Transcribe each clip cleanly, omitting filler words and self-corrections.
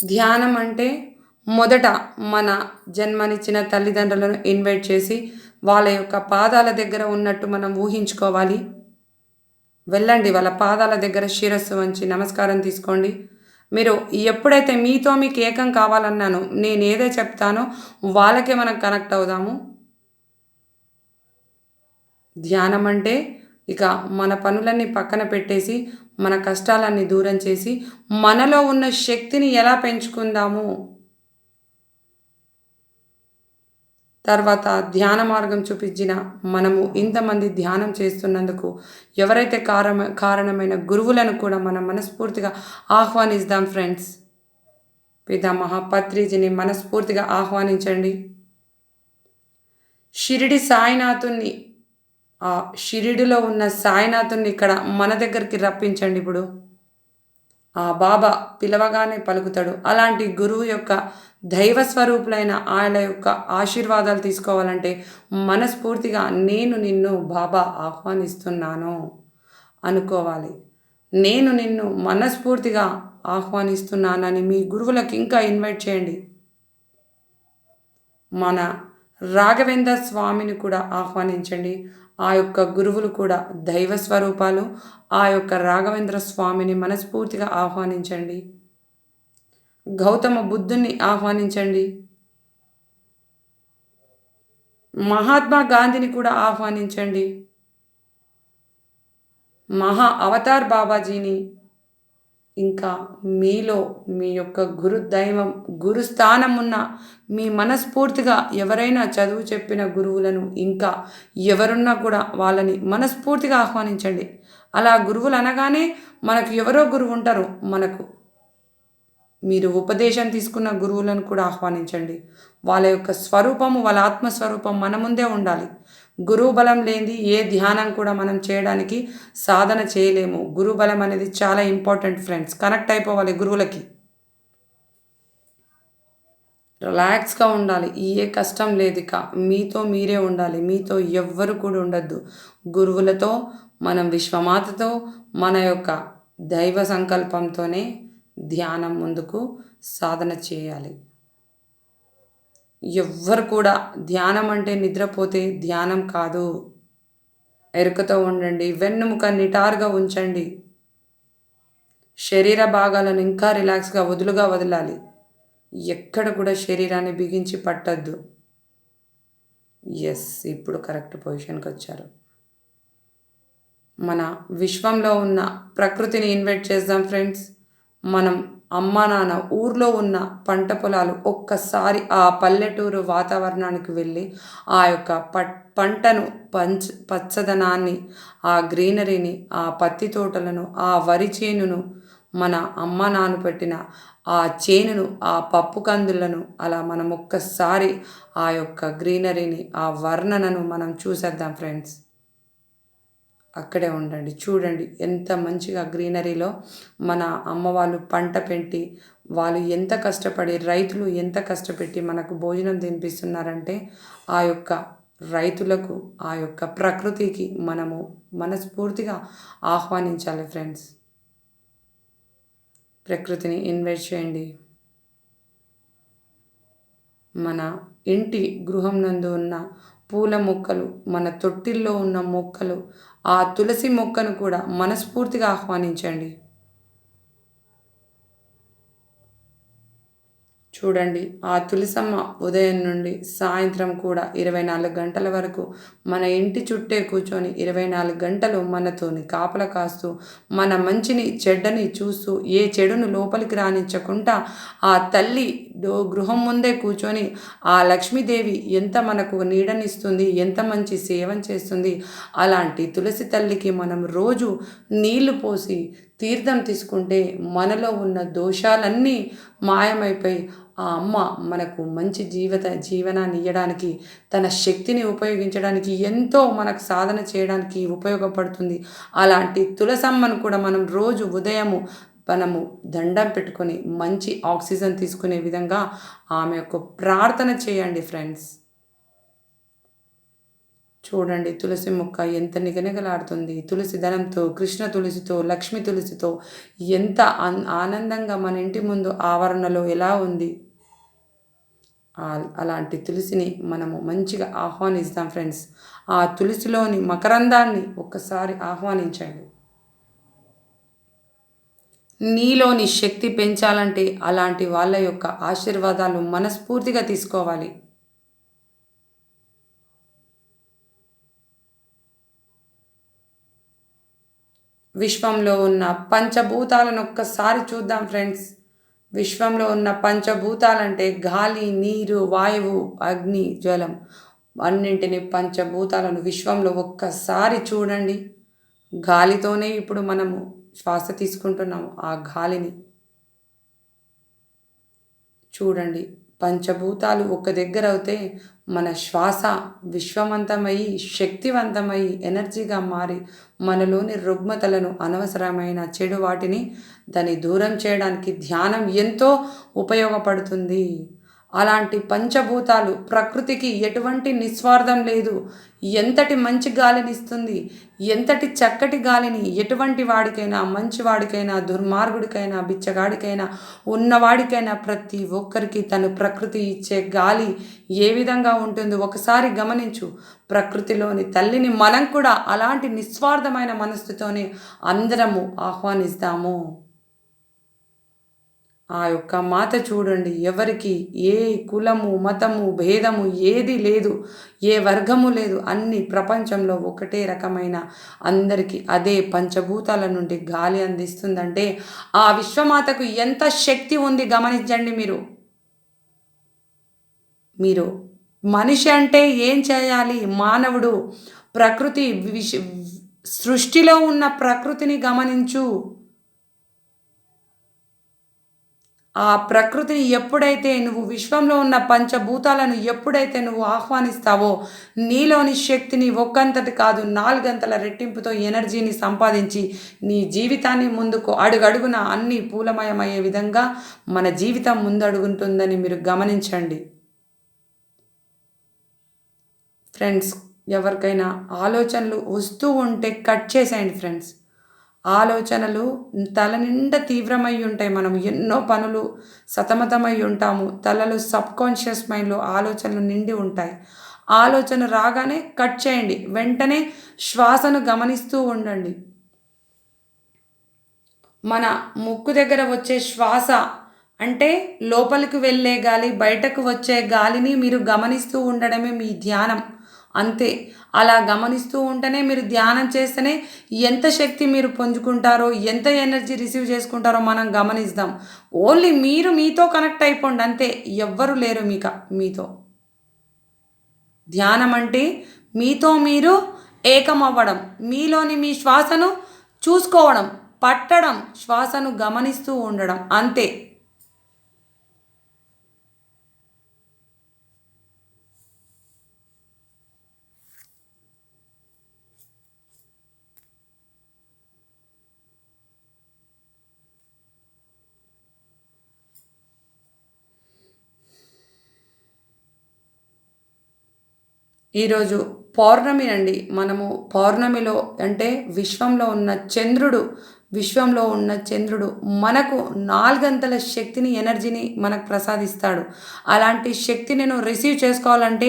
ధ్యానం అంటే మొదట మన జన్మనిచ్చిన తల్లిదండ్రులను ఇన్వైట్ చేసి వాళ్ళ యొక్క పాదాల దగ్గర ఉన్నట్టు మనం ఊహించుకోవాలి. వెళ్ళండి వాళ్ళ పాదాల దగ్గర శిరస్సు వంచి నమస్కారం తీసుకోండి. మీరు ఎప్పుడైతే మీతో మీకు ఏకం కావాలన్నానో, నేనేదో చెప్తానో వాళ్ళకే మనం కనెక్ట్ అవుదాము. ధ్యానం అంటే ఇక మన పనులన్నీ పక్కన పెట్టేసి, మన కష్టాలన్నీ దూరం చేసి, మనలో ఉన్న శక్తిని ఎలా పెంచుకుందాము, తర్వాత ధ్యాన మార్గం చూపించిన మనము ఇంతమంది ధ్యానం చేస్తున్నందుకు ఎవరైతే కారణమైన గురువులను కూడా మనం మనస్ఫూర్తిగా ఆహ్వానిస్తాం ఫ్రెండ్స్. పితామహ పత్రిజీని మనస్ఫూర్తిగా ఆహ్వానించండి. షిరిడి సాయినాథుని, ఆ షిరిడిలో ఉన్న సాయినాథుని ఇక్కడ మన దగ్గరికి రప్పించండి. ఇప్పుడు ఆ బాబా పిలవగానే పలుకుతాడు. అలాంటి గురువు యొక్క దైవ స్వరూపులైన ఆయన యొక్క ఆశీర్వాదాలు తీసుకోవాలంటే మనస్ఫూర్తిగా నేను నిన్ను బాబా ఆహ్వానిస్తున్నాను అనుకోవాలి. నేను నిన్ను మనస్ఫూర్తిగా ఆహ్వానిస్తున్నానని మీ గురువులకు ఇంకా ఇన్వైట్ చేయండి. మన రాఘవేంద్ర స్వామిని కూడా ఆహ్వానించండి. ఆ యొక్క గురువులు కూడా దైవ స్వరూపాలు. ఆ యొక్క రాఘవేంద్ర స్వామిని మనస్ఫూర్తిగా ఆహ్వానించండి. గౌతమ బుద్ధుని ఆహ్వానించండి. మహాత్మా గాంధీని కూడా ఆహ్వానించండి. మహా అవతార్ బాబాజీని, ఇంకా మీలో మీ యొక్క గురుదైవం గురుస్థానం ఉన్న మీ మనస్ఫూర్తిగా ఎవరైనా చదువు చెప్పిన గురువులను, ఇంకా ఎవరున్నా కూడా వాళ్ళని మనస్ఫూర్తిగా ఆహ్వానించండి. అలా గురువులు అనగానే మనకు ఎవరో గురువు ఉంటారు. మనకు మీరు ఉపదేశం తీసుకున్న గురువులను కూడా ఆహ్వానించండి. వాళ్ళ యొక్క స్వరూపము, వాళ్ళ ఆత్మస్వరూపం మన ముందే ఉండాలి. గురువు బలం లేనిది ఏ ధ్యానం కూడా మనం చేయడానికి సాధన చేయలేము. గురు బలం అనేది చాలా ఇంపార్టెంట్ ఫ్రెండ్స్. కనెక్ట్ అయిపోవాలి గురువులకి. రిలాక్స్గా ఉండాలి. ఏ కష్టం లేదు. ఇక మీతో మీరే ఉండాలి. మీతో ఎవ్వరు కూడా ఉండద్దు. గురువులతో, మనం విశ్వమాతతో, మన యొక్క దైవ సంకల్పంతోనే ధ్యానం ముందుకు సాధన చేయాలి. ఎవ్వరు కూడా ధ్యానం అంటే నిద్రపోతే ధ్యానం కాదు. ఎరుకతో ఉండండి. వెన్నుముక నిటారుగా ఉంచండి. శరీర భాగాలను ఇంకా రిలాక్స్గా వదులుగా వదలాలి. ఎక్కడ కూడా శరీరాన్ని బిగించి పట్టద్దు. ఎస్, ఇప్పుడు కరెక్ట్ పొజిషన్కి వచ్చారు. మన విశ్వంలో ఉన్న ప్రకృతిని ఇన్వైట్ చేద్దాం ఫ్రెండ్స్. మనం అమ్మ నాన్న ఊర్లో ఉన్న పంట పొలాలు ఒక్కసారి ఆ పల్లెటూరు వాతావరణానికి వెళ్ళి ఆ యొక్క పంటను పచ్చదనాన్ని, ఆ గ్రీనరీని, ఆ పత్తి తోటలను, ఆ వరి చేనును, మన అమ్మ నాన్న పెట్టిన ఆ చేనును, ఆ పప్పు కందులను అలా మనం ఒక్కసారి ఆ యొక్క గ్రీనరీని, ఆ వర్ణనను మనం చూసేద్దాం ఫ్రెండ్స్. అక్కడే ఉండండి. చూడండి ఎంత మంచిగా గ్రీనరీలో మన అమ్మ వాళ్ళు పంట పెట్టి, వాళ్ళు ఎంత కష్టపడి, రైతులు ఎంత కష్టపెట్టి మనకు భోజనం తినిపిస్తున్నారంటే ఆ యొక్క రైతులకు, ఆ యొక్క ప్రకృతికి మనము మనస్ఫూర్తిగా ఆహ్వానించాలి ఫ్రెండ్స్. ప్రకృతిని ఇన్వైట్ చేయండి. మన ఇంటి గృహం నందు ఉన్న పూల మొక్కలు, మన తొట్టిల్లో ఉన్న మొక్కలు, ఆ తులసి మొక్కను కూడా మనస్ఫూర్తిగా ఆహ్వానించండి. చూడండి, ఆ తులసమ్మ ఉదయం నుండి సాయంత్రం కూడా 24 గంటల వరకు మన ఇంటి చుట్టే కూర్చొని 24 గంటలు మనతోని కాపలా కాస్తూ, మన మంచిని చెడ్డని చూస్తూ, ఏ చెడును లోపలికి రానిచ్చకుండా ఆ తల్లి గృహం ముందే కూర్చొని ఆ లక్ష్మీదేవి ఎంత మనకు నీడనిస్తుంది, ఎంత మంచి సేవం చేస్తుంది. అలాంటి తులసి తల్లికి మనం రోజు నీళ్లు పోసి తీర్థం తీసుకుంటే మనలో ఉన్న దోషాలన్నీ మాయమైపోయి ఆ అమ్మ మనకు మంచి జీవనాన్ని ఇవ్వడానికి, తన శక్తిని ఉపయోగించడానికి, ఎంతో మనకు సాధన చేయడానికి ఉపయోగపడుతుంది. అలాంటి తులసమ్మను కూడా మనం రోజు ఉదయము మనము దండం పెట్టుకొని మంచి ఆక్సిజన్ తీసుకునే విధంగా ఆమె యొక్క ప్రార్థన చేయండి ఫ్రెండ్స్. చూడండి తులసి మొక్క ఎంత నిగనిగలాడుతుంది. తులసి దళంతో, కృష్ణ తులసితో, లక్ష్మి తులసితో ఎంత ఆనందంగా మన ఇంటి ముందు ఆవరణలో ఎలా ఉంది. అలాంటి తులసిని మనము మంచిగా ఆహ్వానిస్తాం ఫ్రెండ్స్. ఆ తులసిలోని మకరందాన్ని ఒక్కసారి ఆహ్వానించండి. నీలోని శక్తి పెంచాలంటే అలాంటి వాళ్ళ యొక్క ఆశీర్వాదాలు మనస్ఫూర్తిగా తీసుకోవాలి. విశ్వంలో ఉన్న పంచభూతాలను ఒక్కసారి చూద్దాం ఫ్రెండ్స్. విశ్వంలో ఉన్న పంచభూతాలంటే గాలి, నీరు, వాయువు, అగ్ని, జలం అన్నింటినీ పంచభూతాలను విశ్వంలో ఒక్కసారి చూడండి. గాలితోనే ఇప్పుడు మనము శ్వాస తీసుకుంటున్నాము. ఆ గాలిని చూడండి. పంచభూతాలు ఒక దగ్గర అవుతే మన శ్వాస విశ్వవంతమయ్యి శక్తివంతమయ్యి ఎనర్జీగా మారి మనలోని రుగ్మతలను అనవసరమైన చెడు వాటిని దాన్ని దూరం చేయడానికి ధ్యానం ఎంతో ఉపయోగపడుతుంది. అలాంటి పంచభూతాలు ప్రకృతికి ఎటువంటి నిస్వార్థం లేదు. ఎంతటి మంచి గాలినిస్తుంది, ఎంతటి చక్కటి గాలిని ఎటువంటి వాడికైనా, మంచివాడికైనా, దుర్మార్గుడికైనా, బిచ్చగాడికైనా, ఉన్నవాడికైనా ప్రతి ఒక్కరికి తను ప్రకృతి ఇచ్చే గాలి ఏ విధంగా ఉంటుందో ఒకసారి గమనించు. ప్రకృతిలోని తల్లిని మనం కూడా అలాంటి నిస్వార్థమైన మనస్సుతోనే అందరము ఆహ్వానిస్తాము. ఆ యొక్క మాత చూడండి, ఎవరికి ఏ కులము, మతము, భేదము ఏది లేదు, ఏ వర్గము లేదు. అన్ని ప్రపంచంలో ఒకటే రకమైన అందరికీ అదే పంచభూతాల నుండి గాలి అందిస్తుందంటే ఆ విశ్వమాతకు ఎంత శక్తి ఉంది గమనించండి. మీరు మనిషి అంటే ఏం చేయాలి? మానవుడు ప్రకృతి సృష్టిలో ఉన్న ప్రకృతిని గమనించు. ఆ ప్రకృతిని ఎప్పుడైతే నువ్వు విశ్వంలో ఉన్న పంచభూతాలను ఎప్పుడైతే నువ్వు ఆహ్వానిస్తావో నీలోని శక్తిని ఒక్కంతటి కాదు 4 గంటల రెట్టింపుతో ఎనర్జీని సంపాదించి నీ జీవితాన్ని ముందుకు అడుగడుగున అన్ని పూలమయమయ్యే విధంగా మన జీవితం ముందడుగుంటుందని మీరు గమనించండి. ఫ్రెండ్స్, ఎవరికైనా ఆలోచనలు వస్తూ ఉంటే కట్ చేసేయండి ఫ్రెండ్స్. ఆలోచనలు తల నిండా తీవ్రమై ఉంటాయి. మనం ఎన్నో పనులు సతమతమై ఉంటాము. తలలో సబ్కాన్షియస్ మైండ్లో ఆలోచనలు నిండి ఉంటాయి. ఆలోచన రాగానే కట్ చేయండి. వెంటనే శ్వాసను గమనిస్తూ ఉండండి. మన ముక్కు దగ్గర వచ్చే శ్వాస అంటే లోపలికి వెళ్ళే గాలి, బయటకు వచ్చే గాలిని మీరు గమనిస్తూ ఉండడమే మీ ధ్యానం. అంతే. అలా గమనిస్తూ ఉంటేనే మీరు ధ్యానం చేస్తేనే ఎంత శక్తి మీరు పుంజుకుంటారో, ఎంత ఎనర్జీ రిసీవ్ చేసుకుంటారో మనం గమనిస్తాం. ఓన్లీ మీరు మీతో కనెక్ట్ అయిపోండి అంతే. ఎవ్వరు లేరు మీతో. ధ్యానం అంటే మీతో మీరు ఏకమవ్వడం, మీలోని మీ శ్వాసను చూసుకోవడం, పట్టడం, శ్వాసను గమనిస్తూ ఉండడం అంతే. ఈరోజు పౌర్ణమి అండి. మనము పౌర్ణమిలో అంటే విశ్వంలో ఉన్న చంద్రుడు మనకు 4 గంటల శక్తిని, ఎనర్జీని మనకు ప్రసాదిస్తాడు. అలాంటి శక్తిని నువ్వు రిసీవ్ చేసుకోవాలంటే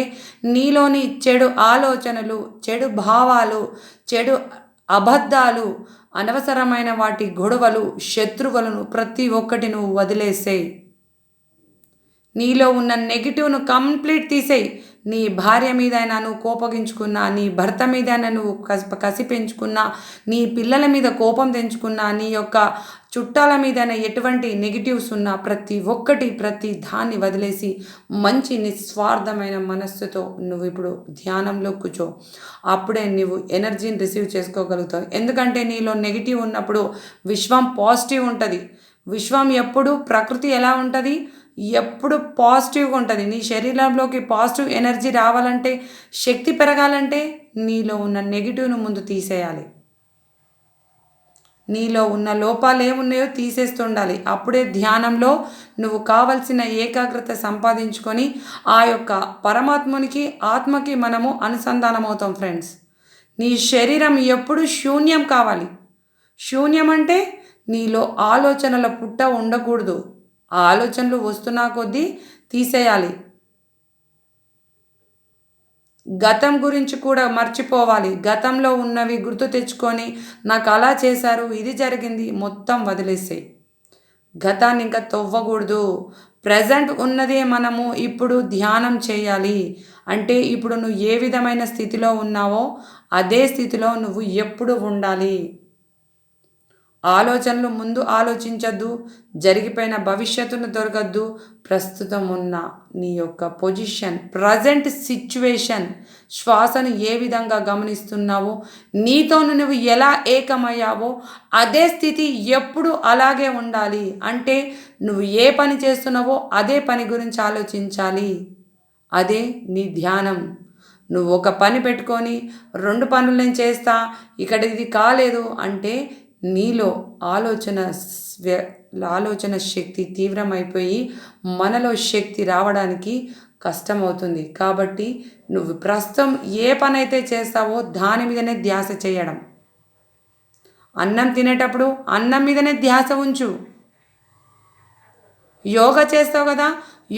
నీలోని చెడు ఆలోచనలు, చెడు భావాలు, చెడు అబద్ధాలు, అనవసరమైన వాటి గొడవలు, శత్రువులను ప్రతి ఒక్కటి నువ్వు వదిలేసేయి. నీలో ఉన్న నెగిటివ్ను కంప్లీట్ తీసేయి. నీ భార్య మీదైనా నువ్వు కోపగించుకున్నా, నీ భర్త మీదైనా నువ్వు కసి పెంచుకున్నా, నీ పిల్లల మీద కోపం తెంచుకున్నా, నీ యొక్క చుట్టాల మీదైనా ఎటువంటి నెగిటివ్స్ ఉన్నా ప్రతి దాన్ని వదిలేసి మంచి నిస్వార్థమైన మనస్సుతో నువ్వు ఇప్పుడు ధ్యానంలో కూర్చో. అప్పుడే నువ్వు ఎనర్జీని రిసీవ్ చేసుకోగలుగుతావు. ఎందుకంటే నీలో నెగిటివ్ ఉన్నప్పుడు విశ్వం పాజిటివ్ ఉంటుంది. విశ్వం ఎప్పుడు ప్రకృతి ఎలా ఉంటుంది? ఎప్పుడు పాజిటివ్గా ఉంటుంది. నీ శరీరంలోకి పాజిటివ్ ఎనర్జీ రావాలంటే, శక్తి పెరగాలంటే నీలో ఉన్న నెగిటివ్ను ముందు తీసేయాలి. నీలో ఉన్న లోపాలు ఏమున్నాయో తీసేస్తుండాలి. అప్పుడే ధ్యానంలో నువ్వు కావలసిన ఏకాగ్రత సంపాదించుకొని ఆ యొక్క పరమాత్మునికి ఆత్మకి మనము అనుసంధానమవుతాం ఫ్రెండ్స్. నీ శరీరం ఎప్పుడు శూన్యం కావాలి. శూన్యం అంటే నీలో ఆలోచనల పుట్ట ఉండకూడదు. ఆ ఆలోచనలు వస్తున్నా కొద్దీ తీసేయాలి. గతం గురించి కూడా మర్చిపోవాలి. గతంలో ఉన్నవి గుర్తు తెచ్చుకొని నాకు అలా చేశారు, ఇది జరిగింది, మొత్తం వదిలేసేయి. గతాన్ని ఇంకా తవ్వకూడదు. ప్రజెంట్ ఉన్నదే మనము ఇప్పుడు ధ్యానం చేయాలి. అంటే ఇప్పుడు నువ్వు ఏ విధమైన స్థితిలో ఉన్నావో అదే స్థితిలో నువ్వు ఎప్పుడు ఉండాలి. ఆలోచనలు ముందు ఆలోచించద్దు. జరిగిపోయిన భవిష్యత్తును దొరకద్దు. ప్రస్తుతం ఉన్న నీ యొక్క పొజిషన్, ప్రజెంట్ సిచ్యువేషన్, శ్వాసను ఏ విధంగా గమనిస్తున్నావో, నీతోను నువ్వు ఎలా ఏకమయ్యావో అదే స్థితి ఎప్పుడు అలాగే ఉండాలి. అంటే నువ్వు ఏ పని చేస్తున్నావో అదే పని గురించి ఆలోచించాలి. అదే నీ ధ్యానం. నువ్వు ఒక పని పెట్టుకొని 2 పనులు నేను చేస్తా, ఇక్కడ ఇది కాలేదు అంటే నీలో ఆలోచన శక్తి తీవ్రమైపోయి మనలో శక్తి రావడానికి కష్టమవుతుంది. కాబట్టి నువ్వు ప్రస్తుతం ఏ పని అయితే చేస్తావో దాని మీదనే ధ్యాస చేయడం. అన్నం తినేటప్పుడు అన్నం మీదనే ధ్యాస ఉంచు. యోగా చేస్తావు కదా,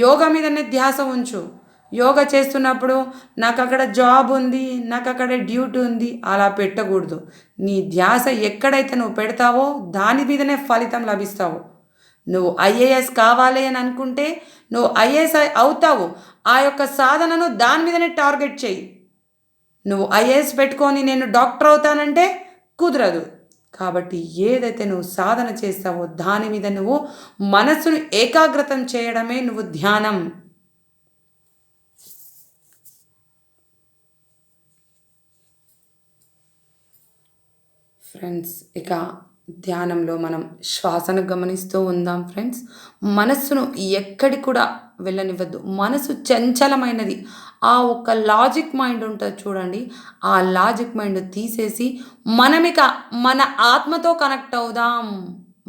యోగా మీదనే ధ్యాస ఉంచు. యోగా చేస్తున్నప్పుడు నాకు అక్కడ జాబ్ ఉంది, నాకు అక్కడ డ్యూటీ ఉంది, అలా పెట్టకూడదు. నీ ధ్యాస ఎక్కడైతే నువ్వు పెడతావో దాని మీదనే ఫలితం లభిస్తావు. నువ్వు ఐఏఎస్ కావాలి అని అనుకుంటే నువ్వు ఐఏఎస్ అవుతావు. ఆ యొక్క సాధనను దాని మీదనే టార్గెట్ చేయి. నువ్వు ఐఏఎస్ పెట్టుకొని నేను డాక్టర్ అవుతానంటే కుదరదు. కాబట్టి ఏదైతే నువ్వు సాధన చేస్తావో దాని మీద నువ్వు మనసును ఏకాగ్రతం చేయడమే నువ్వు ధ్యానం. ఫ్రెండ్స్, ఇక ధ్యానంలో మనం శ్వాసను గమనిస్తూ ఉందాం ఫ్రెండ్స్. మనస్సును ఎక్కడి కూడా వెళ్ళనివ్వద్దు. మనసు చంచలమైనది. ఆ ఒక్క లాజిక్ మైండ్ ఉంటుంది చూడండి, ఆ లాజిక్ మైండ్ తీసేసి మనమిక మన ఆత్మతో కనెక్ట్ అవుదాం.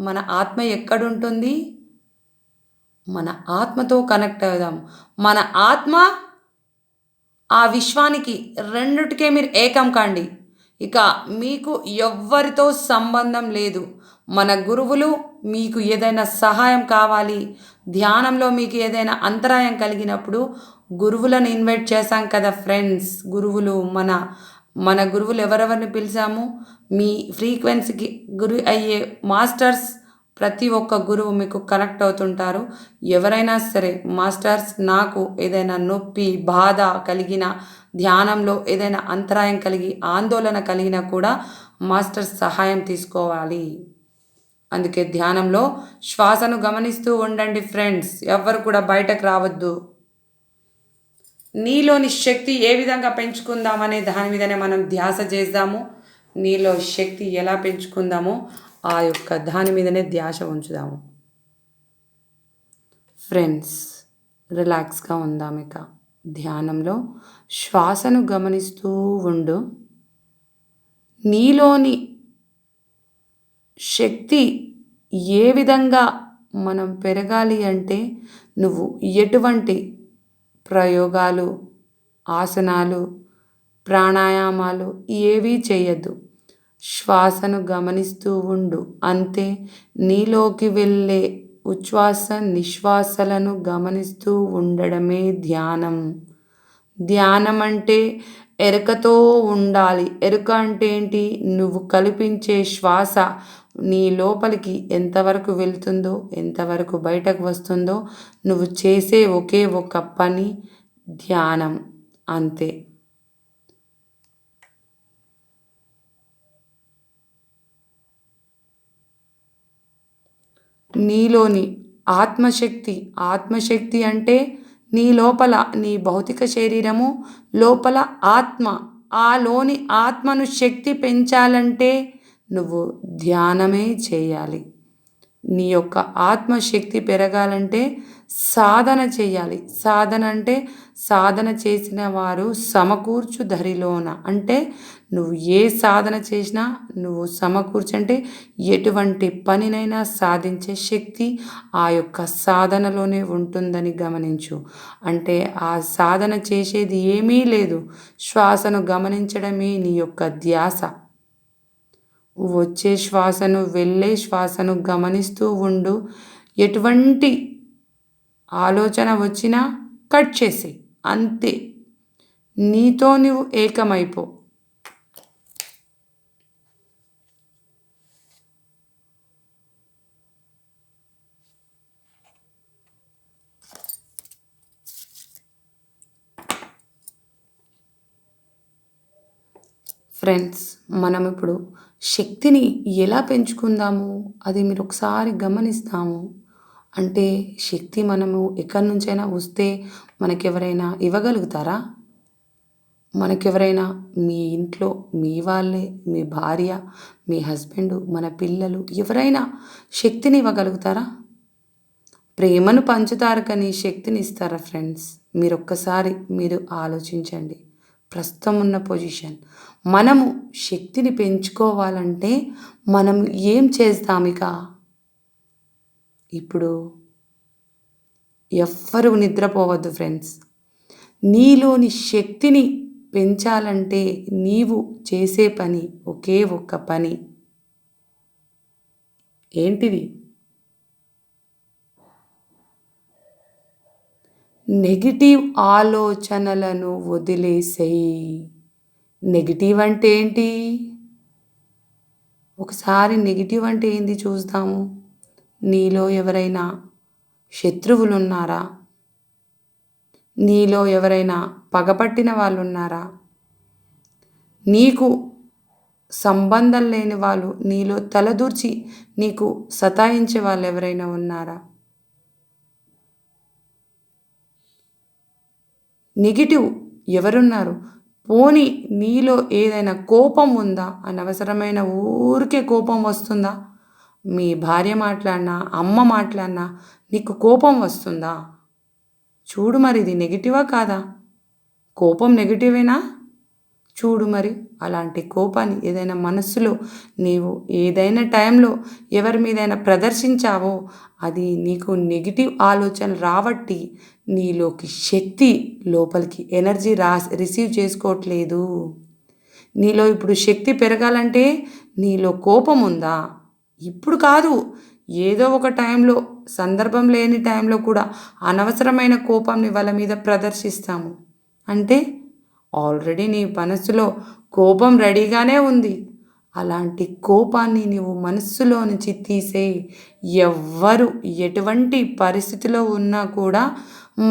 మన ఆత్మ ఎక్కడుంటుంది? మన ఆత్మతో కనెక్ట్ అవుదాం. మన ఆత్మ ఆ విశ్వానికి, రెండిటికే మీరు ఏకం కాండి. ఇక మీకు ఎవ్వరితో సంబంధం లేదు. మన గురువులు మీకు ఏదైనా సహాయం కావాలి, ధ్యానంలో మీకు ఏదైనా అంతరాయం కలిగినప్పుడు గురువులను ఇన్వైట్ చేశాం కదా ఫ్రెండ్స్. గురువులు మన గురువులు ఎవరెవరిని పిలిచాము? మీ ఫ్రీక్వెన్సీకి గురి అయ్యే మాస్టర్స్. ప్రతి ఒక్క గురువు మీకు కనెక్ట్ అవుతుంటారు. ఎవరైనా సరే మాస్టర్స్, నాకు ఏదైనా నొప్పి, బాధ కలిగిన, ధ్యానంలో ఏదైనా అంతరాయం కలిగి, ఆందోళన కలిగినా కూడా మాస్టర్స్ సహాయం తీసుకోవాలి. అందుకే ధ్యానంలో శ్వాసను గమనిస్తూ ఉండండి ఫ్రెండ్స్. ఎవ్వరు కూడా బయటకు రావద్దు. నీలోని శక్తి ఏ విధంగా పెంచుకుందామనే దాని మీదనే మనం ధ్యాస చేద్దాము. నీలో శక్తి ఎలా పెంచుకుందామో ఆ యొక్క దాని మీదనే ధ్యాస ఉంచుదాము. ఫ్రెండ్స్, రిలాక్స్గా ఉందాం. ఇక ధ్యానంలో శ్వాసను గమనిస్తూ ఉండు. నీలోని శక్తి ఏ విధంగా మనం పెరగాలి అంటే నువ్వు ఎటువంటి ప్రయోగాలు, ఆసనాలు, ప్రాణాయామాలు ఏవీ చేయొద్దు. శ్వాసను గమనిస్తూ ఉండు. అంతే. నీలోకి వెళ్ళే ఉచ్ఛ్వాస నిశ్వాసలను గమనిస్తూ ఉండడమే ధ్యానం. ధ్యానం అంటే ఎరుకతో ఉండాలి. ఎరుక అంటే ఏంటి? నువ్వు కల్పించే శ్వాస నీ లోపలికి ఎంతవరకు వెళ్తుందో, ఎంతవరకు బయటకు వస్తుందో, నువ్వు చేసే ఒకే ఒక పని ధ్యానం. అంతే. నీలోని ఆత్మశక్తి అంటే నీ లోపల, నీ భౌతిక శరీరము లోపల ఆత్మ. ఆ లోని ఆత్మను శక్తి పెంచాలంటే నువ్వు ధ్యానమే చేయాలి. నీ యొక్క ఆత్మశక్తి పెరగాలంటే సాధన చేయాలి. సాధన అంటే సాధన చేసిన వారు సమకూర్చు ధరిలోన. అంటే నువ్వు ఏ సాధన చేసినా నువ్వు సమకూర్చంటే ఎటువంటి పనినైనా సాధించే శక్తి ఆ యొక్క సాధనలోనే ఉంటుందని గమనించు. అంటే ఆ సాధన చేసేది ఏమీ లేదు. శ్వాసను గమనించడమే నీ యొక్క ధ్యాస. వచ్చే శ్వాసను, వెళ్ళే శ్వాసను గమనిస్తూ ఉండు. ఎటువంటి ఆలోచన వచ్చినా కట్ చేసేయి. అంతే. నీతో నువ్వు ఏకమైపో. ఫ్రెండ్స్, మనం ఇప్పుడు శక్తిని ఎలా పెంచుకుందాము అది మీరు ఒకసారి గమనిస్తాము. అంటే శక్తి మనము ఎక్కడి నుంచైనా వస్తే మనకెవరైనా ఇవ్వగలుగుతారా? మనకెవరైనా మీ ఇంట్లో మీ వాళ్ళే, మీ భార్య, మీ హస్బెండు, మన పిల్లలు ఎవరైనా శక్తిని ఇవ్వగలుగుతారా? ప్రేమను పంచుతారు కానీ శక్తిని ఇస్తారా ఫ్రెండ్స్? మీరొక్కసారి మీరు ఆలోచించండి. ప్రస్తుతం ఉన్న పొజిషన్. మనము శక్తిని పెంచుకోవాలంటే మనం ఏం చేస్తామిక? ఇప్పుడు ఎవ్వరూ నిద్రపోవద్దు ఫ్రెండ్స్. నీలోని శక్తిని పెంచాలంటే నీవు చేసే పని ఒకే ఒక్క పని. ఏంటిది? నెగటివ్ ఆలోచనలను వదిలేసేయి. నెగటివ్ అంటే ఏంటి? ఒకసారి నెగటివ్ అంటే ఏంది చూద్దాము. నీలో ఎవరైనా శత్రువులున్నారా? నీలో ఎవరైనా పగపట్టిన వాళ్ళున్నారా? నీకు సంబంధం లేని వాళ్ళు నీలో తలదూర్చి నీకు సతాయించే వాళ్ళు ఎవరైనా ఉన్నారా? నెగటివ్ ఎవరున్నారు? పోనీ నీలో ఏదైనా కోపం ఉందా? అనవసరమైన ఊరికే కోపం వస్తుందా? మీ భార్య మాట్లాడినా, అమ్మ మాట్లాడినా నీకు కోపం వస్తుందా? చూడు మరి, ఇది నెగిటివా కాదా? కోపం నెగిటివేనా? చూడు మరి. అలాంటి కోపాన్ని ఏదైనా మనస్సులో నీవు ఏదైనా టైంలో ఎవరి మీదైనా ప్రదర్శించావో అది నీకు నెగిటివ్ ఆలోచనలు రాబట్టి నీలోకి శక్తి లోపలికి ఎనర్జీ రిసీవ్ చేసుకోవట్లేదు. నీలో ఇప్పుడు శక్తి పెరగాలంటే నీలో కోపం ఉందా? ఇప్పుడు కాదు, ఏదో ఒక టైంలో, సందర్భం లేని టైంలో కూడా అనవసరమైన కోపంని వాళ్ళ మీద ప్రదర్శిస్తాము. అంటే ఆల్రెడీ నీ మనస్సులో కోపం రెడీగానే ఉంది. అలాంటి కోపాన్ని నీవు మనస్సులో నుంచి తీసేయి. ఎవ్వరు ఎటువంటి పరిస్థితిలో ఉన్నా కూడా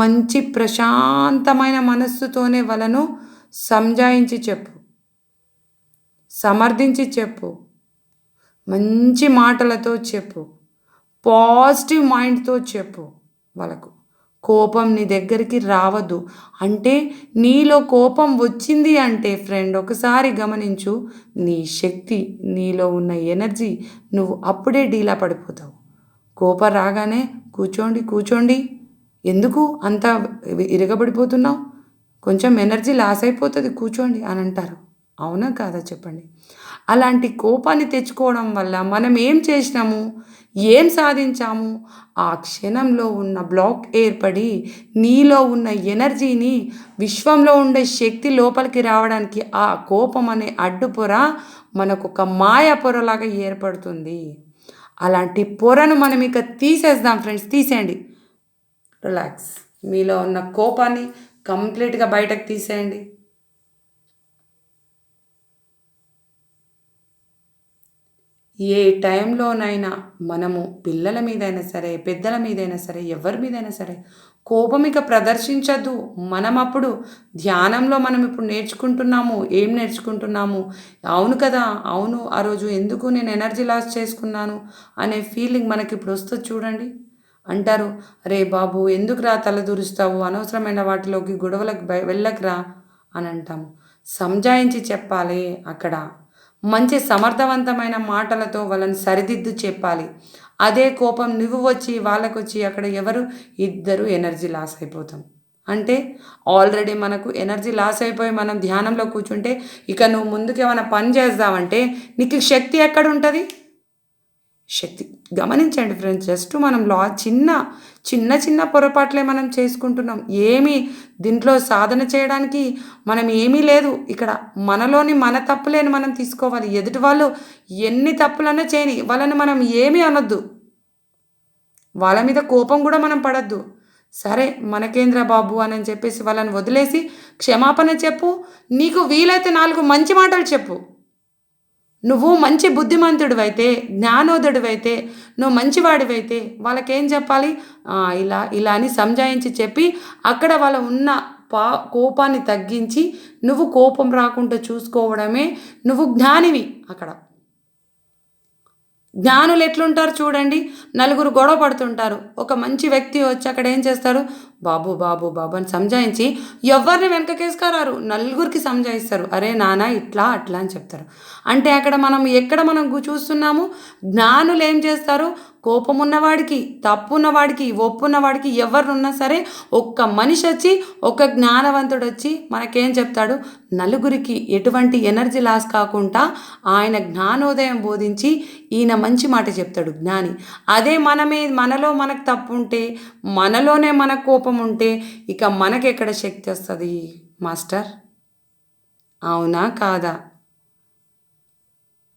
మంచి ప్రశాంతమైన మనస్సుతోనే వాళ్ళను సంజాయించి చెప్పు, సమర్థించి చెప్పు, మంచి మాటలతో చెప్పు, పాజిటివ్ మైండ్తో చెప్పు. వాళ్ళకు కోపం నీ దగ్గరికి రావద్దు. అంటే నీలో కోపం వచ్చింది అంటే ఫ్రెండ్ ఒకసారి గమనించు, నీ శక్తి, నీలో ఉన్న ఎనర్జీ నువ్వు అప్పుడే డీలా పడిపోతావు. కోపం రాగానే కూర్చోండి, ఎందుకు అంత ఇరగబడిపోతున్నావు, కొంచెం ఎనర్జీ లాస్ అయిపోతుంది, కూర్చోండి అని అంటారు. అవునా కాదా చెప్పండి? అలాంటి కోపాన్ని తెచ్చుకోవడం వల్ల మనం ఏం చేసినాము, ఏం సాధించాము? ఆ క్షణంలో ఉన్న బ్లాక్ ఏర్పడి నీలో ఉన్న ఎనర్జీని, విశ్వంలో ఉండే శక్తి లోపలికి రావడానికి ఆ కోపం అనే అడ్డుపొర మనకు ఒక మాయ పొరలాగా ఏర్పడుతుంది. అలాంటి పొరను మనం ఇక తీసేద్దాం ఫ్రెండ్స్. తీసేయండి. రిలాక్స్. మీలో ఉన్న కోపాన్ని కంప్లీట్గా బయటకు తీసేయండి. ఏ టైంలోనైనా మనము పిల్లల మీదైనా సరే, పెద్దల మీదైనా సరే, ఎవరి మీదైనా సరే కోపం ఇక ప్రదర్శించద్దు. మనం అప్పుడు ధ్యానంలో మనం ఇప్పుడు నేర్చుకుంటున్నాము. ఏం నేర్చుకుంటున్నాము? అవును కదా, అవును, ఆ రోజు ఎందుకు నేను ఎనర్జీ లాస్ చేసుకున్నాను అనే ఫీలింగ్ మనకి ఇప్పుడు వస్తుంది చూడండి. అంటారు, రే బాబు ఎందుకురా తలదూరుస్తావు, అనవసరమైన వాటిలోకి గొడవలకు వెళ్ళకురా అని అంటాము. సంజాయించి చెప్పాలి. అక్కడ మంచి సమర్థవంతమైన మాటలతో వాళ్ళని సరిదిద్దు చెప్పాలి. అదే కోపం నువ్వు వచ్చి వాళ్ళకొచ్చి అక్కడ ఎవరు ఇద్దరు ఎనర్జీ లాస్ అయిపోతాం. అంటే ఆల్రెడీ మనకు ఎనర్జీ లాస్ అయిపోయి మనం ధ్యానంలో కూర్చుంటే ఇక నువ్వు ముందుకు ఏమైనా పని చేద్దామంటే నీకు శక్తి ఎక్కడుంటుంది? శక్తి గమనించండి ఫ్రెండ్స్. జస్ట్ మనం చిన్న చిన్న చిన్న పొరపాట్లే మనం చేసుకుంటున్నాం. ఏమీ దీంట్లో సాధన చేయడానికి మనం ఏమీ లేదు. ఇక్కడ మనలోని మన తప్పులేని మనం తీసుకోవాలి. ఎదుటి వాళ్ళు ఎన్ని తప్పులన్నా చేయని వాళ్ళని మనం ఏమీ అనొద్దు. వాళ్ళ మీద కోపం కూడా మనం పడద్దు. సరే మనకేంద్ర బాబు అని చెప్పేసి వాళ్ళని వదిలేసి క్షమాపణ చెప్పు. నీకు వీలైతే 4 మంచి మాటలు చెప్పు. నువ్వు మంచి బుద్ధిమంతుడివైతే, జ్ఞానోదయుడివైతే, నువ్వు మంచివాడివైతే వాళ్ళకేం చెప్పాలి? ఇలా ఇలా అని సంజాయించి చెప్పి అక్కడ వాళ్ళ ఉన్న కోపాన్ని తగ్గించి నువ్వు కోపం రాకుండా చూసుకోవడమే నువ్వు జ్ఞానివి అక్కడ. జ్ఞానులు ఎట్లుంటారు చూడండి. నలుగురు గొడవ పడుతుంటారు. ఒక మంచి వ్యక్తి వచ్చి అక్కడ ఏం చేస్తారు? బాబు బాబు బాబు అని సంజాయించి ఎవరిని వెనకకేసుకురారు, నలుగురికి సంజాయిస్తారు. అరే నాన్న ఇట్లా అట్లా అని చెప్తారు. అంటే అక్కడ మనం ఎక్కడ మనం చూస్తున్నాము? జ్ఞానులు ఏం చేస్తారు? కోపం ఉన్నవాడికి, తప్పు ఉన్నవాడికి, ఒప్పు ఉన్నవాడికి ఎవరున్నా సరే ఒక్క మనిషి వచ్చి, ఒక జ్ఞానవంతుడు వచ్చి మనకేం చెప్తాడు? నలుగురికి ఎటువంటి ఎనర్జీ లాస్ కాకుండా ఆయన జ్ఞానోదయం బోధించి ఈయన మంచి మాట చెప్తాడు జ్ఞాని. అదే మనలో మనకు తప్పు ఉంటే, మనలోనే మన కోపం ఉంటే ఇక మనకెక్కడ శక్తి వస్తుంది మాస్టర్? అవునా కాదా?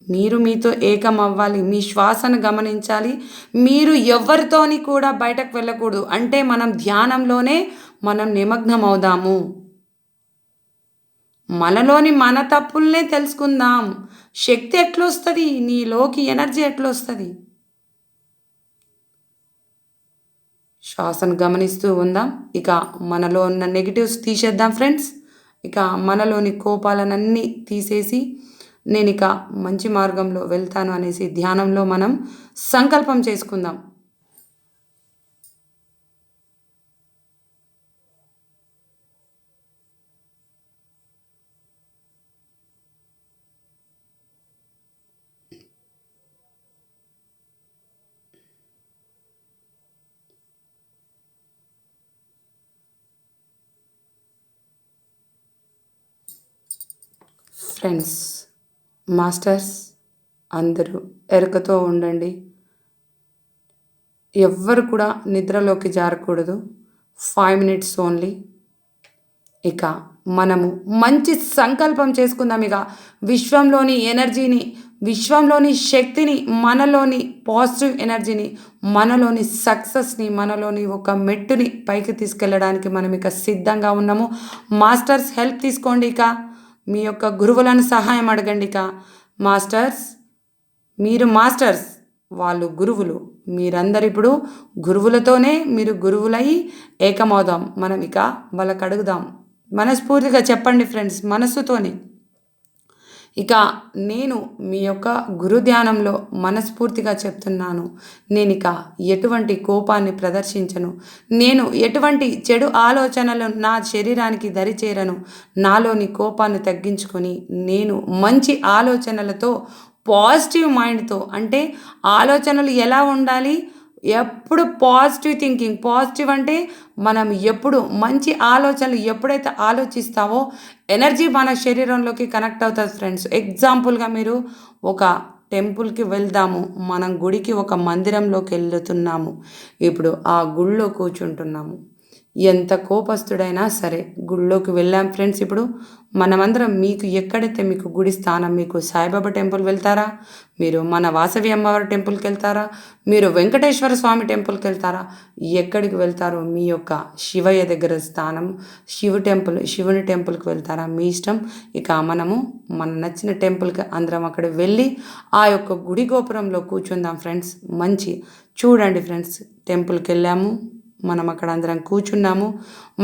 మీరు మీతో ఏకం అవ్వాలి. మీ శ్వాసను గమనించాలి. మీరు ఎవరితోని కూడా బయటకు వెళ్ళకూడదు. అంటే మనం ధ్యానంలోనే మనం నిమగ్నం అవుదాము. మనలోని మన తప్పుల్నే తెలుసుకుందాం. శక్తి ఎట్లొస్తుంది? నీలోకి ఎనర్జీ ఎట్లొస్తుంది? శ్వాసను గమనిస్తూ ఉందాం. ఇక మనలో ఉన్న నెగిటివ్స్ తీసేద్దాం ఫ్రెండ్స్. ఇక మనలోని కోపాలనన్నీ తీసేసి నేను ఇక మంచి మార్గంలో వెళ్తాను అనేసి ధ్యానంలో మనం సంకల్పం చేసుకుందాం. ఫ్రెండ్స్, మాస్టర్స్ అందరూ ఎరుకతో ఉండండి. ఎవ్వరు కూడా నిద్రలోకి జారకూడదు. 5 minutes ఓన్లీ. ఇక మనము మంచి సంకల్పం చేసుకుందాం. ఇక విశ్వంలోని ఎనర్జీని, విశ్వంలోని శక్తిని, మనలోని పాజిటివ్ ఎనర్జీని, మనలోని సక్సెస్ని, మనలోని ఒక మెట్టుని పైకి తీసుకెళ్ళడానికి మనం ఇక సిద్ధంగా ఉన్నాము. మాస్టర్స్ హెల్ప్ తీసుకోండి. ఇక మీ యొక్క గురువులను సహాయం అడగండి. ఇక మాస్టర్స్, మీరు మాస్టర్స్, వాళ్ళు గురువులు. మీరందరు ఇప్పుడు గురువులతోనే మీరు గురువులై ఏకమవుదాం. మనం ఇక వాళ్ళకి అడుగుదాం. మనస్ఫూర్తిగా చెప్పండి ఫ్రెండ్స్, మనస్సుతోని. ఇక నేను మీ యొక్క గురు ధ్యానంలో మనస్ఫూర్తిగా చెప్తున్నాను. నేను ఇక ఎటువంటి కోపాన్ని ప్రదర్శించను. నేను ఎటువంటి చెడు ఆలోచనలు నా శరీరానికి దరిచేరను. నాలోని కోపాన్ని తగ్గించుకొని నేను మంచి ఆలోచనలతో, పాజిటివ్ మైండ్తో, అంటే ఆలోచనలు ఎలా ఉండాలి? ఎప్పుడు పాజిటివ్ థింకింగ్. పాజిటివ్ అంటే మనం ఎప్పుడు మంచి ఆలోచనలు ఎప్పుడైతే ఆలోచిస్తావో ఎనర్జీ మన శరీరంలోకి కనెక్ట్ అవుతుంది ఫ్రెండ్స్. ఎగ్జాంపుల్గా మీరు ఒక టెంపుల్కి వెళ్దాము. మనం గుడికి, ఒక మందిరంలోకి వెళ్తున్నాము. ఇప్పుడు ఆ గుళ్ళో కూర్చుంటున్నాము. ఎంత కోపస్తుడైనా సరే గుళ్ళోకి వెళ్ళాం ఫ్రెండ్స్. ఇప్పుడు మనమందరం మీకు ఎక్కడైతే మీకు గుడి స్థానం, మీకు సాయిబాబా టెంపుల్ వెళ్తారా? మీరు మన వాసవి అమ్మవారి టెంపుల్కి వెళ్తారా? మీరు వెంకటేశ్వర స్వామి టెంపుల్కి వెళ్తారా? ఎక్కడికి వెళ్తారో మీ యొక్క శివయ్య దగ్గర స్థానం, శివుని టెంపుల్కి వెళ్తారా? మీ ఇష్టం. ఇక మనము మన నచ్చిన టెంపుల్కి అందరం అక్కడ వెళ్ళి ఆ యొక్క గుడి గోపురంలో కూర్చుందాం ఫ్రెండ్స్. మంచి చూడండి ఫ్రెండ్స్, టెంపుల్కి వెళ్ళాము, మనం అక్కడ అందరం కూర్చున్నాము.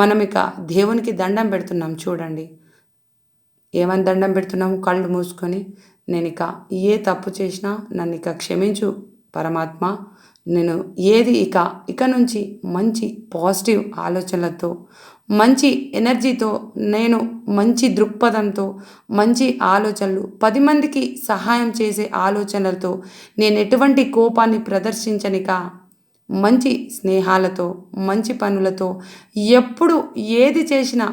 మనం ఇక దేవునికి దండం పెడుతున్నాం. చూడండి ఏమని దండం పెడుతున్నాము? కళ్ళు మూసుకొని, నేను ఇక ఏ తప్పు చేసినా నన్ను ఇక క్షమించు పరమాత్మ, నేను ఏది ఇక నుంచి మంచి పాజిటివ్ ఆలోచనలతో, మంచి ఎనర్జీతో, నేను మంచి దృక్పథంతో, మంచి ఆలోచనలు, 10 మందికి సహాయం చేసే ఆలోచనలతో, నేను ఎటువంటి కోపాన్ని ప్రదర్శించనిక మంచి స్నేహాలతో, మంచి పనులతో, ఎప్పుడు ఏది చేసినా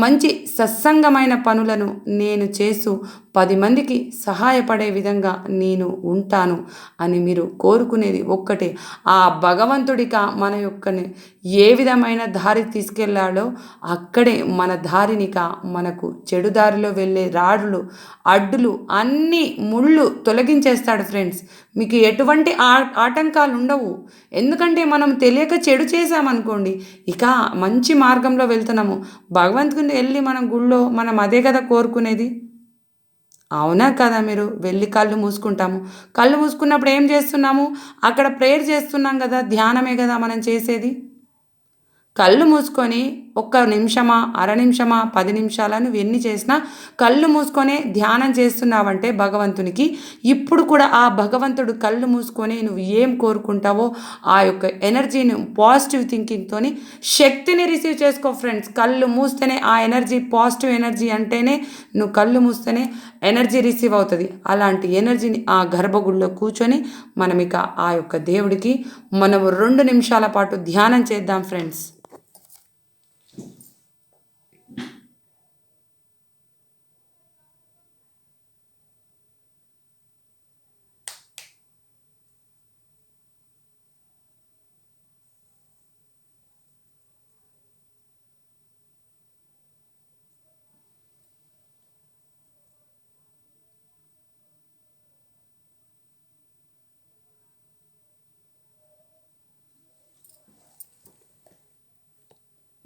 మంచి సత్సంగమైన పనులను నేను చేస్తూ 10 మందికి సహాయపడే విధంగా నేను ఉంటాను అని మీరు కోరుకునేది ఒక్కటే. ఆ భగవంతుడిక మన యొక్కని ఏ విధమైన దారి తీసుకెళ్ళాడో అక్కడే మన దారినిక మనకు చెడు దారిలో వెళ్ళే రాడులు, అడ్డులు, అన్నీ ముళ్ళు తొలగించేస్తాడు ఫ్రెండ్స్. మీకు ఎటువంటి ఆటంకాలు ఉండవు. ఎందుకంటే మనం తెలియక చెడు చేశామనుకోండి, ఇక మంచి మార్గంలో వెళ్తున్నాము. భగవంతుని వెళ్ళి మనం గుళ్ళో మనం అదే కదా కోరుకునేది. అవునా కదా? మీరు వెళ్ళి కళ్ళు మూసుకుంటాము. కళ్ళు మూసుకున్నప్పుడు ఏం చేస్తున్నాము? అక్కడ ప్రేయర్ చేస్తున్నాం కదా, ధ్యానమే కదా మనం చేసేది. కళ్ళు మూసుకొని ఒక్క నిమిషమా, అర నిమిషమా, 10 నిమిషాలా, నువ్వు ఎన్ని చేసినా కళ్ళు మూసుకొనే ధ్యానం చేస్తున్నావంటే భగవంతునికి, ఇప్పుడు కూడా ఆ భగవంతుడు కళ్ళు మూసుకొని నువ్వు ఏం కోరుకుంటావో ఆ యొక్క ఎనర్జీని పాజిటివ్ థింకింగ్తోని శక్తిని రిసీవ్ చేసుకో ఫ్రెండ్స్. కళ్ళు మూస్తేనే ఆ ఎనర్జీ, పాజిటివ్ ఎనర్జీ అంటేనే నువ్వు కళ్ళు మూస్తేనే ఎనర్జీ రిసీవ్ అవుతుంది. అలాంటి ఎనర్జీని ఆ గర్భగుడిలో కూర్చొని మనం ఇక ఆ యొక్క దేవుడికి మనం 2 నిమిషాల పాటు ధ్యానం చేద్దాం ఫ్రెండ్స్.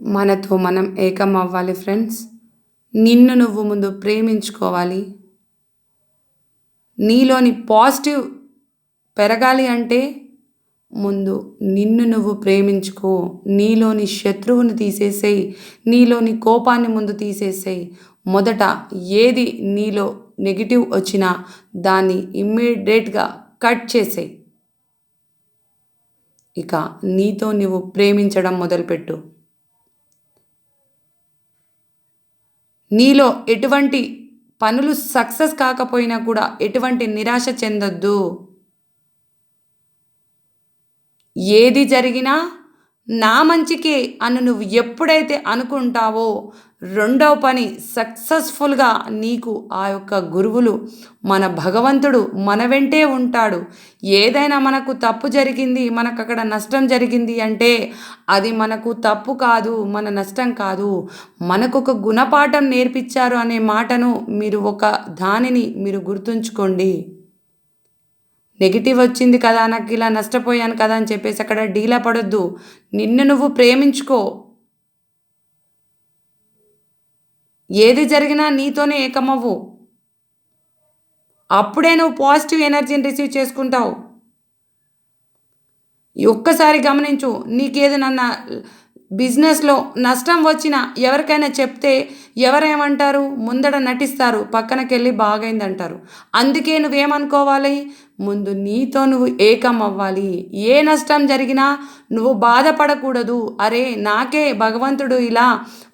మనతో మనం ఏకం అవ్వాలి ఫ్రెండ్స్. నిన్ను నువ్వు ముందు ప్రేమించుకోవాలి. నీలోని పాజిటివ్ పెరగాలి అంటే ముందు నిన్ను నువ్వు ప్రేమించుకో. నీలోని శత్రువుని తీసేసేయి. నీలోని కోపాన్ని ముందు తీసేసేయి. మొదట ఏది నీలో నెగిటివ్ వచ్చినా దాన్ని ఇమ్మీడియట్గా కట్ చేసేయి. ఇక నీతో నువ్వు ప్రేమించడం మొదలుపెట్టు. నీలో ఎటువంటి పనులు సక్సెస్ కాకపోయినా కూడా ఎటువంటి నిరాశ చెందొద్దు. ఏది జరిగినా నా మంచికే అని నువ్వు ఎప్పుడైతే అనుకుంటావో రెండవ పని సక్సెస్ఫుల్గా నీకు ఆ యొక్క గురువులు, మన భగవంతుడు మన వెంటే ఉంటాడు. ఏదైనా మనకు తప్పు జరిగింది, మనకు అక్కడ నష్టం జరిగింది అంటే అది మనకు తప్పు కాదు, మన నష్టం కాదు, మనకు ఒక గుణపాఠం నేర్పించారు అనే మాటను మీరు దానిని మీరు గుర్తుంచుకోండి. నెగిటివ్ వచ్చింది కదా, నాకు ఇలా నష్టపోయాను కదా అని చెప్పేసి అక్కడ డీలా పడొద్దు. నిన్ను నువ్వు ప్రేమించుకో. ఏది జరిగినా నీతోనే ఏకమవ్వు. అప్పుడే నువ్వు పాజిటివ్ ఎనర్జీని రిసీవ్ చేసుకుంటావు. ఒక్కసారి గమనించు. నీకేదైనా బిజినెస్లో నష్టం వచ్చినా ఎవరికైనా చెప్తే ఎవరేమంటారు? ముందడ నటిస్తారు, పక్కనకెళ్ళి బాగైందంటారు. అందుకే నువ్వేమనుకోవాలి? ముందు నీతో నువ్వు ఏకం అవ్వాలి. ఏ నష్టం జరిగినా నువ్వు బాధపడకూడదు. అరే, నాకే భగవంతుడు ఇలా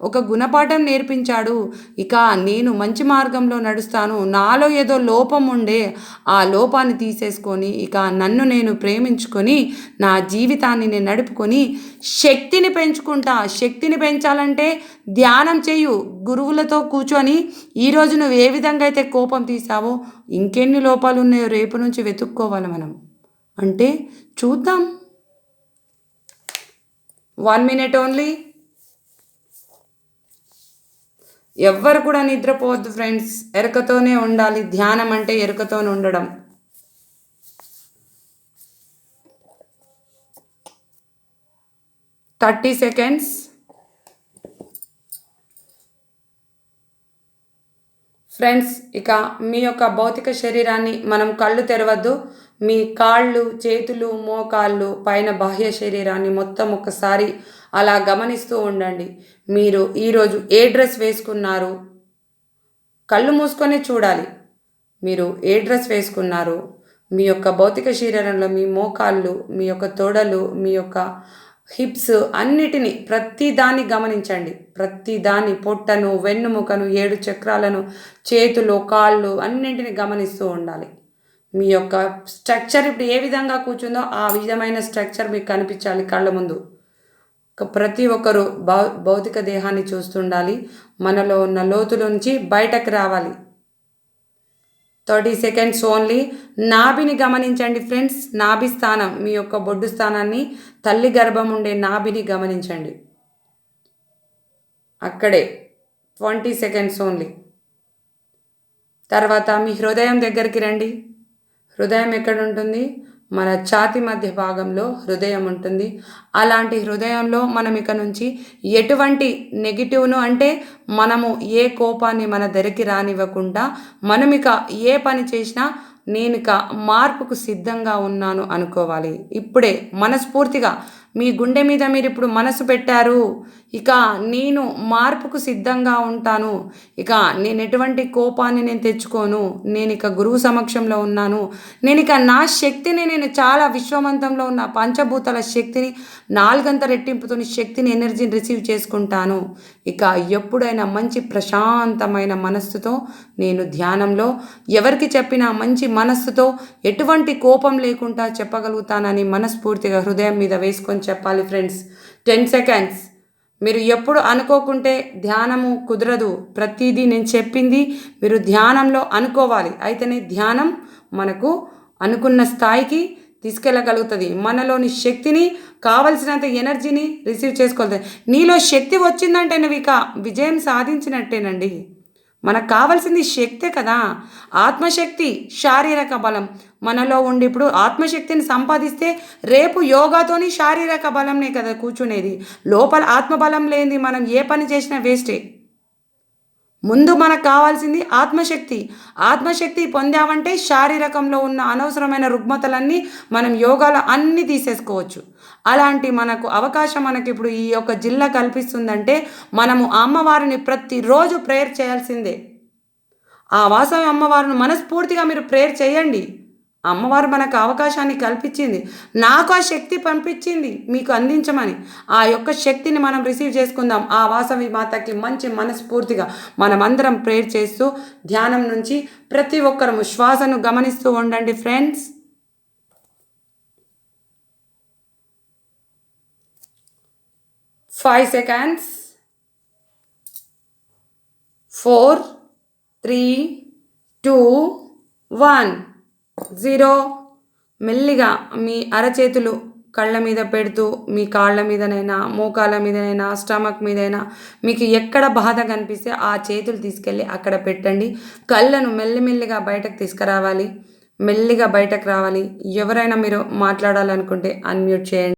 ఒక గుణపాఠం నేర్పించాడు, ఇక నేను మంచి మార్గంలో నడుస్తాను, నాలో ఏదో లోపం ఉండే ఆ లోపాన్ని తీసేసుకొని ఇక నన్ను నేను ప్రేమించుకొని నా జీవితాన్ని నేను నడుపుకొని శక్తిని పెంచుకుంటా. శక్తిని పెంచాలంటే ధ్యానం చేయు. గురువులతో కూర్చొని ఈరోజు నువ్వు ఏ విధంగా అయితే కోపం తీసావో ఇంకెన్ని లోపాలు ఉన్నాయో రేపు నుంచి వెతుక్కోవాలి మనం. అంటే చూద్దాం. 1 minute ఓన్లీ. ఎవ్వరు కూడా నిద్రపోవద్దు ఫ్రెండ్స్. ఎరుకతోనే ఉండాలి. ధ్యానం అంటే ఎరుకతోనే ఉండడం. 30 seconds. ఫ్రెండ్స్, ఇక మీ యొక్క భౌతిక శరీరాన్ని మనం కళ్ళు తెరవద్దు. మీ కాళ్ళు, చేతులు, మోకాళ్ళు, పైన బాహ్య శరీరాన్ని మొత్తం ఒకసారి అలా గమనిస్తూ ఉండండి. మీరు ఈరోజు ఏ డ్రెస్ వేసుకున్నారు? కళ్ళు మూసుకొని చూడాలి. మీరు ఏ డ్రెస్ వేసుకున్నారు? మీ యొక్క భౌతిక శరీరంలో మీ మోకాళ్ళు, మీ యొక్క తొడలు, మీ యొక్క హిప్స్ అన్నిటినీ ప్రతిదాన్ని గమనించండి. ప్రతిదాన్ని పొట్టను, వెన్నుముకను, 7 చక్రాలను, చేతులు, కాళ్ళు అన్నింటిని గమనిస్తూ ఉండాలి. మీ యొక్క స్ట్రక్చర్ ఇప్పుడు ఏ విధంగా కూర్చుందో ఆ విధమైన స్ట్రక్చర్ మీకు కనిపించాలి కళ్ళ ముందు. ప్రతి ఒక్కరూ భౌతిక దేహాన్ని చూస్తుండాలి. మనలో ఉన్న లోతుల నుంచి బయటకు రావాలి. 30 సెకండ్స్ ఓన్లీ. నాభిని గమనించండి ఫ్రెండ్స్. నాభి స్థానం, మీ యొక్క బొడ్డు స్థానాన్ని, తల్లి గర్భం ఉండే నాభిని గమనించండి. అక్కడే 20 సెకండ్స్ ఓన్లీ. తర్వాత మీ హృదయం దగ్గరికి రండి. హృదయం ఎక్కడ ఉంటుంది? మన ఛాతి మధ్య భాగంలో హృదయం ఉంటుంది. అలాంటి హృదయంలో మనం ఇక నుంచి ఎటువంటి నెగిటివ్ను, అంటే మనము ఏ కోపాన్ని మన దగ్గరికి రానివ్వకుండా, మనం ఇక ఏ పని చేసినా నేను ఇక మార్పుకు సిద్ధంగా ఉన్నాను అనుకోవాలి. ఇప్పుడే మనస్ఫూర్తిగా మీ గుండె మీద మీరు ఇప్పుడు మనసు పెట్టారు. ఇక నేను మార్పుకు సిద్ధంగా ఉంటాను. ఇక నేను ఎటువంటి కోపాన్ని నేను తెచ్చుకోను. నేను ఇక గురువు సమక్షంలో ఉన్నాను. నేను ఇక నా శక్తిని, నేను చాలా విశ్వమంతంలో ఉన్న పంచభూతాల శక్తిని, 4 రెట్టింపుతో శక్తిని, ఎనర్జీని రిసీవ్ చేసుకుంటాను. ఇక ఎప్పుడైనా మంచి ప్రశాంతమైన మనస్సుతో నేను ధ్యానంలో ఎవరికి చెప్పినా మంచి మనస్సుతో ఎటువంటి కోపం లేకుండా చెప్పగలుగుతానని మనస్ఫూర్తిగా హృదయం మీద వేసుకొని చెప్పాలి ఫ్రెండ్స్. 10 సెకండ్స్. మీరు ఎప్పుడు అనుకోకుంటే ధ్యానము కుదరదు. ప్రతిదీ నేను చెప్పింది మీరు ధ్యానంలో అనుకోవాలి. అయితేనే ధ్యానం మనకు అనుకున్న స్థాయికి తీసుకెళ్ళగలుగుతుంది. మనలోని శక్తిని, కావలసినంత ఎనర్జీని రిసీవ్ చేసుకోగలుగుతుంది. నీలో శక్తి వచ్చిందంటే నువ్వు ఇక విజయం సాధించినట్టేనండి. మనకు కావాల్సింది శక్తే కదా. ఆత్మశక్తి, శారీరక బలం మనలో ఉండి ఇప్పుడు ఆత్మశక్తిని సంపాదిస్తే రేపు యోగాతోని శారీరక బలంనే కదా కూర్చునేది. లోపల ఆత్మబలం లేనిది మనం ఏ పని చేసినా వేస్టే. ముందు మనకు కావాల్సింది ఆత్మశక్తి. ఆత్మశక్తి పొందామంటే శారీరకంలో ఉన్న అనవసరమైన రుగ్మతలన్నీ మనం యోగాలో అన్నీ తీసేసుకోవచ్చు. అలాంటి మనకు అవకాశం మనకి ఇప్పుడు ఈ యొక్క జిల్లా కల్పిస్తుందంటే మనము అమ్మవారిని ప్రతిరోజు ప్రేయర్ చేయాల్సిందే. ఆ వాసవి అమ్మవారిని మనస్ఫూర్తిగా మీరు ప్రేయర్ చేయండి. అమ్మవారు మనకు అవకాశాన్ని కల్పించింది. నాకు ఆ శక్తి పంపించింది మీకు అందించమని. ఆ యొక్క శక్తిని మనం రిసీవ్ చేసుకుందాం. ఆ వాసవి మాతకి మంచి మనస్ఫూర్తిగా మనమందరం ప్రేయర్ చేస్తూ ధ్యానం నుంచి ప్రతి ఒక్కరము శ్వాసను గమనిస్తూ ఉండండి ఫ్రెండ్స్. 5 సెకండ్స్. 4, 3, 2, 1, 0. మెల్లిగా మీ అరచేతులు కళ్ళ మీద పెడుతూ మీ కాళ్ళ మీదనైనా, మోకాళ్ళ మీదనైనా, స్టమక్ మీదైనా మీకు ఎక్కడ బాధ కనిపిస్తే ఆ చేతులు తీసుకెళ్ళి అక్కడ పెట్టండి. కళ్ళను మెల్లిమెల్లిగా బయటకు తీసుకురావాలి. మెల్లిగా బయటకు రావాలి. ఎవరైనా మీరు మాట్లాడాలనుకుంటే అన్మ్యూట్ చేయండి.